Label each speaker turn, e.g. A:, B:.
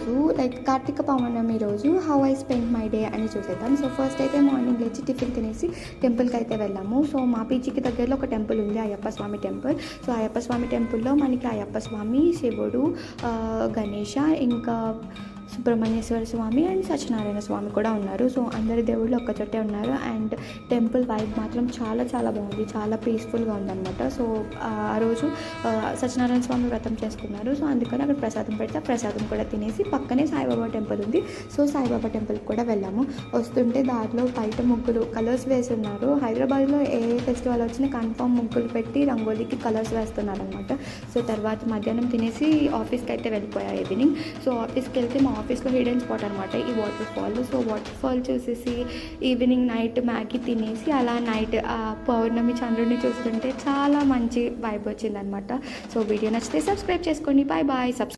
A: రోజు లైక్ కార్తీక పౌర్ణమి రోజు how I spend my day అని చూసేద్దాం. సో ఫస్ట్ అయితే మార్నింగ్ లేచి టిఫిన్ తినేసి టెంపుల్కి అయితే వెళ్ళాము. సో మా పీజీకి దగ్గరలో ఒక టెంపుల్ ఉంది, అయ్యప్ప స్వామి టెంపుల్. సో అయ్యప్ప స్వామి టెంపుల్లో మనకి అయ్యప్ప స్వామి, శివుడు, గణేష, ఇంకా సుబ్రహ్మణ్యేశ్వర స్వామి అండ్ సత్యనారాయణ స్వామి కూడా ఉన్నారు. సో అందరి దేవుళ్ళు ఒక్క చోటే ఉన్నారు. అండ్ టెంపుల్ వైబ్ మాత్రం చాలా చాలా బాగుంది, చాలా పీస్ఫుల్గా ఉందన్నమాట. సో ఆ రోజు సత్యనారాయణ స్వామి వ్రతం చేసుకున్నారు. సో అందుకని అక్కడ ప్రసాదం పెడితే ప్రసాదం కూడా తినేసి పక్కనే సాయిబాబా టెంపుల్ ఉంది. సో సాయిబాబా టెంపుల్కి కూడా వెళ్ళాము. వస్తుంటే దారిలో బయట ముగ్గులు కలర్స్ వేసి ఉన్నారు. హైదరాబాద్లో ఏ ఫెస్టివల్ వచ్చినా కన్ఫామ్ ముగ్గులు పెట్టి రంగోలీకి కలర్స్ వేస్తున్నారు అనమాట. సో తర్వాత మధ్యాహ్నం తినేసి ఆఫీస్కి అయితే వెళ్ళిపోయా ఈవినింగ్. సో ఆఫీస్కి వెళ్తే మా ఆఫీస్లో హిడెన్ స్పాట్ అనమాట ఈ water fall. So water fall చూసేసి ఈవినింగ్ నైట్ మ్యాగీ తినేసి అలా నైట్ పౌర్ణమి చంద్రుడిని చూస్తుంటే చాలా మంచి వైబ్ వచ్చిందనమాట. సో వీడియో నచ్చితే సబ్స్క్రైబ్ చేసుకోండి. Bye bye.